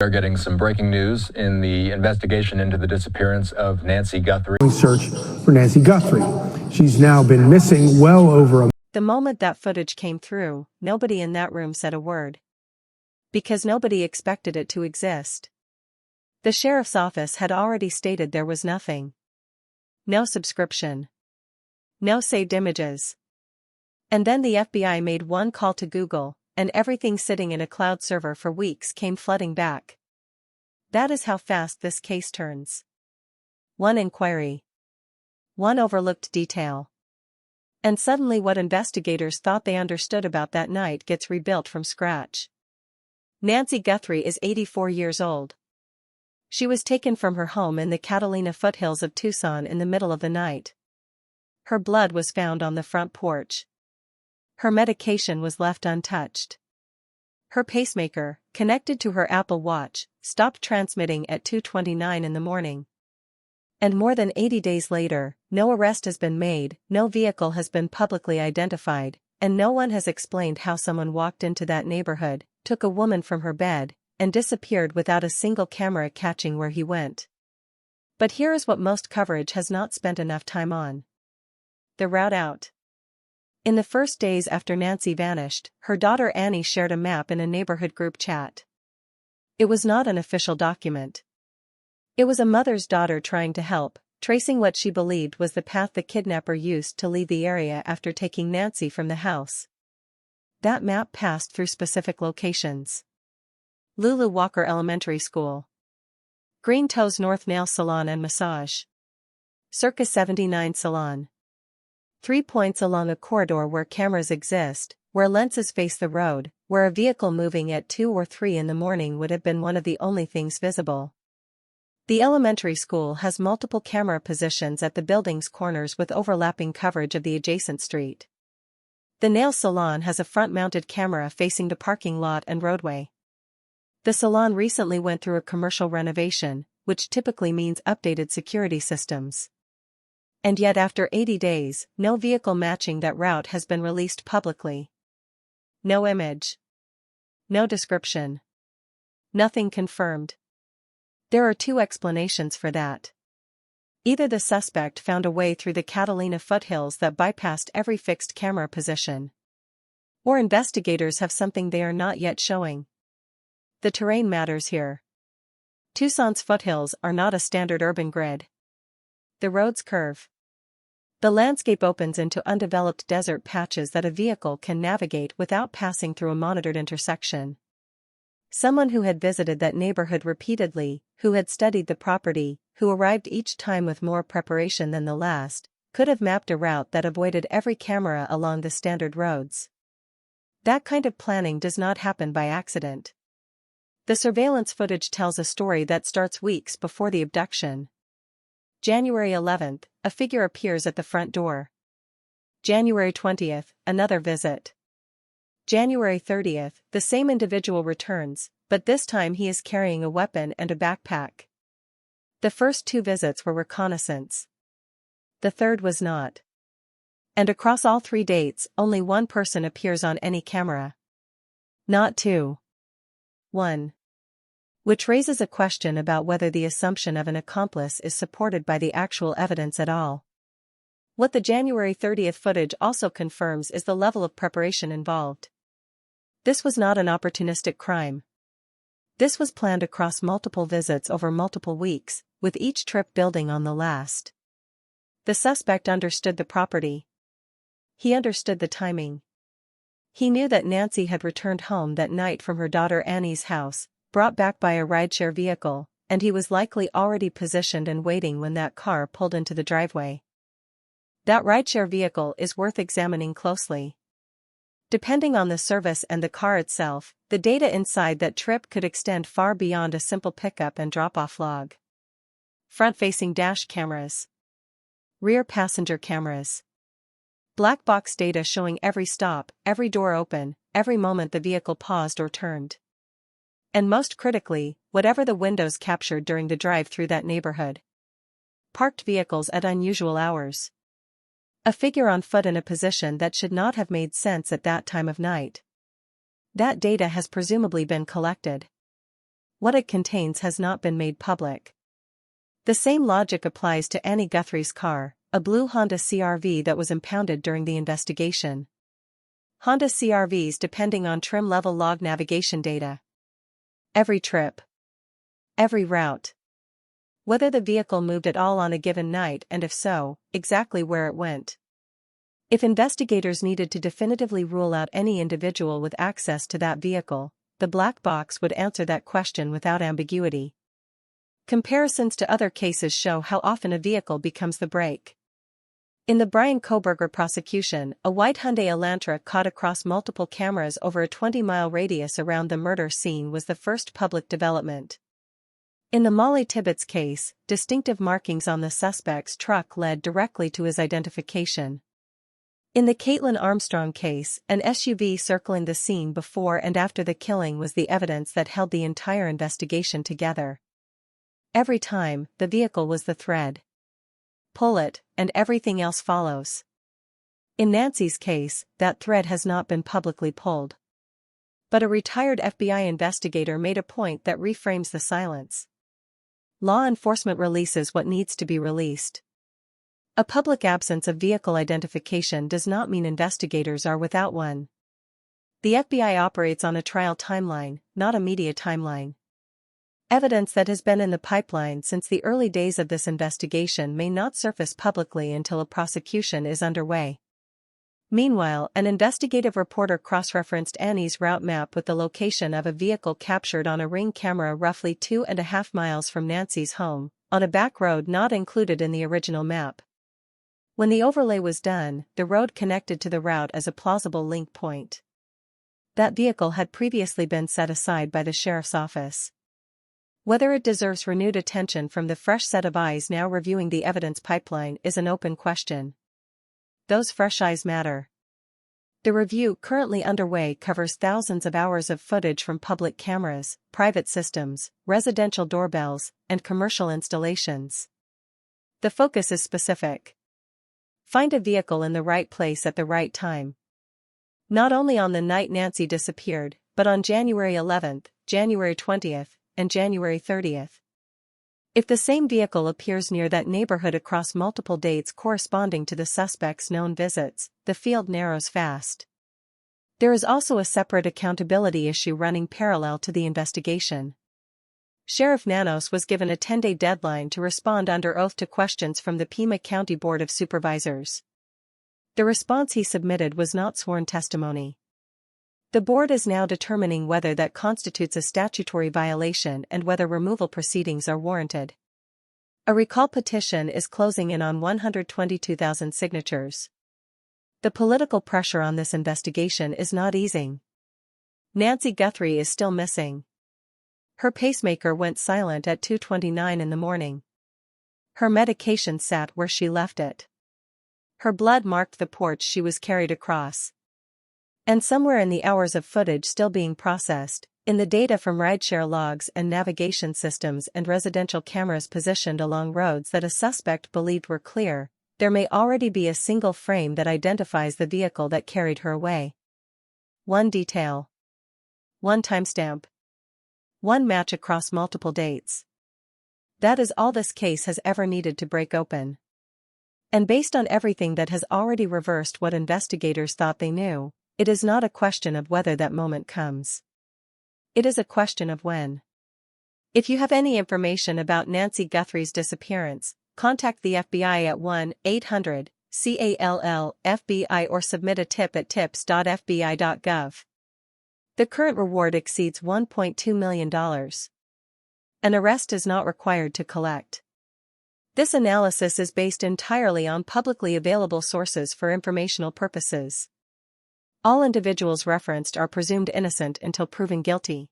Are getting some breaking news in the investigation into the disappearance of Nancy Guthrie. Search for Nancy Guthrie. She's now been missing well over a... The moment that footage came through, nobody in that room said a word. Because nobody expected it to exist. The sheriff's office had already stated there was nothing. No subscription. No saved images. And then the FBI made one call to Google, and everything sitting in a cloud server for weeks came flooding back. That is how fast this case turns. One inquiry. One overlooked detail. And suddenly what investigators thought they understood about that night gets rebuilt from scratch. Nancy Guthrie is 84 years old. She was taken from her home in the Catalina foothills of Tucson in the middle of the night. Her blood was found on the front porch. Her medication was left untouched. Her pacemaker, connected to her Apple Watch, stopped transmitting at 2:29 in the morning. And more than 80 days later, no arrest has been made, no vehicle has been publicly identified, and no one has explained how someone walked into that neighborhood, took a woman from her bed, and disappeared without a single camera catching where he went. But here is what most coverage has not spent enough time on. The route out. In the first days after Nancy vanished, her daughter Annie shared a map in a neighborhood group chat. It was not an official document. It was a mother's daughter trying to help, tracing what she believed was the path the kidnapper used to leave the area after taking Nancy from the house. That map passed through specific locations. Lulu Walker Elementary School. Green Toes North Nail Salon and Massage. Circa 79 Salon. 3 points along a corridor where cameras exist, where lenses face the road, where a vehicle moving at 2 or 3 in the morning would have been one of the only things visible. The elementary school has multiple camera positions at the building's corners with overlapping coverage of the adjacent street. The nail salon has a front-mounted camera facing the parking lot and roadway. The salon recently went through a commercial renovation, which typically means updated security systems. And yet after 80 days, no vehicle matching that route has been released publicly. No image. No description. Nothing confirmed. There are 2 explanations for that. Either the suspect found a way through the Catalina foothills that bypassed every fixed camera position. Or investigators have something they are not yet showing. The terrain matters here. Tucson's foothills are not a standard urban grid. The roads curve. The landscape opens into undeveloped desert patches that a vehicle can navigate without passing through a monitored intersection. Someone who had visited that neighborhood repeatedly, who had studied the property, who arrived each time with more preparation than the last, could have mapped a route that avoided every camera along the standard roads. That kind of planning does not happen by accident. The surveillance footage tells a story that starts weeks before the abduction. January 11th, a figure appears at the front door. January 20th, another visit. January 30th, the same individual returns, but this time he is carrying a weapon and a backpack. The first 2 visits were reconnaissance. The third was not. And across all 3 dates, only 1 person appears on any camera. Not 2. 1. Which raises a question about whether the assumption of an accomplice is supported by the actual evidence at all. What the January 30th footage also confirms is the level of preparation involved. This was not an opportunistic crime. This was planned across multiple visits over multiple weeks, with each trip building on the last. The suspect understood the property. He understood the timing. He knew that Nancy had returned home that night from her daughter Annie's house, brought back by a rideshare vehicle, and he was likely already positioned and waiting when that car pulled into the driveway. That rideshare vehicle is worth examining closely. Depending on the service and the car itself, the data inside that trip could extend far beyond a simple pickup and drop-off log. Front-facing dash cameras. Rear passenger cameras. Black box data showing every stop, every door open, every moment the vehicle paused or turned. And most critically, whatever the windows captured during the drive through that neighborhood. Parked vehicles at unusual hours. A figure on foot in a position that should not have made sense at that time of night. That data has presumably been collected. What it contains has not been made public. The same logic applies to Annie Guthrie's car, a blue Honda CR-V that was impounded during the investigation. Honda CR-Vs depending on trim-level log navigation data. Every trip. Every route. Whether the vehicle moved at all on a given night and if so, exactly where it went. If investigators needed to definitively rule out any individual with access to that vehicle, the black box would answer that question without ambiguity. Comparisons to other cases show how often a vehicle becomes the brake. In the Brian Kohberger prosecution, a white Hyundai Elantra caught across multiple cameras over a 20-mile radius around the murder scene was the first public development. In the Molly Tibbetts case, distinctive markings on the suspect's truck led directly to his identification. In the Caitlin Armstrong case, an SUV circling the scene before and after the killing was the evidence that held the entire investigation together. Every time, the vehicle was the thread. Pull it, and everything else follows. In Nancy's case, that thread has not been publicly pulled. But a retired FBI investigator made a point that reframes the silence. Law enforcement releases what needs to be released. A public absence of vehicle identification does not mean investigators are without one. The FBI operates on a trial timeline, not a media timeline. Evidence that has been in the pipeline since the early days of this investigation may not surface publicly until a prosecution is underway. Meanwhile, an investigative reporter cross-referenced Annie's route map with the location of a vehicle captured on a Ring camera roughly 2.5 miles from Nancy's home, on a back road not included in the original map. When the overlay was done, the road connected to the route as a plausible link point. That vehicle had previously been set aside by the sheriff's office. Whether it deserves renewed attention from the fresh set of eyes now reviewing the evidence pipeline is an open question. Those fresh eyes matter. The review currently underway covers thousands of hours of footage from public cameras, private systems, residential doorbells, and commercial installations. The focus is specific. Find a vehicle in the right place at the right time. Not only on the night Nancy disappeared, but on January 11th, January 20th, and January 30th. If the same vehicle appears near that neighborhood across multiple dates corresponding to the suspect's known visits, the field narrows fast. There is also a separate accountability issue running parallel to the investigation. Sheriff Nanos was given a 10-day deadline to respond under oath to questions from the Pima County Board of Supervisors. The response he submitted was not sworn testimony. The board is now determining whether that constitutes a statutory violation and whether removal proceedings are warranted. A recall petition is closing in on 122,000 signatures. The political pressure on this investigation is not easing. Nancy Guthrie is still missing. Her pacemaker went silent at 2:29 in the morning. Her medication sat where she left it. Her blood marked the porch she was carried across. And somewhere in the hours of footage still being processed, in the data from rideshare logs and navigation systems and residential cameras positioned along roads that a suspect believed were clear, there may already be a single frame that identifies the vehicle that carried her away. One detail. One timestamp. One match across multiple dates. That is all this case has ever needed to break open. And based on everything that has already reversed what investigators thought they knew, it is not a question of whether that moment comes. It is a question of when. If you have any information about Nancy Guthrie's disappearance, contact the FBI at 1-800-CALL-FBI or submit a tip at tips.fbi.gov. The current reward exceeds $1.2 million. An arrest is not required to collect. This analysis is based entirely on publicly available sources for informational purposes. All individuals referenced are presumed innocent until proven guilty.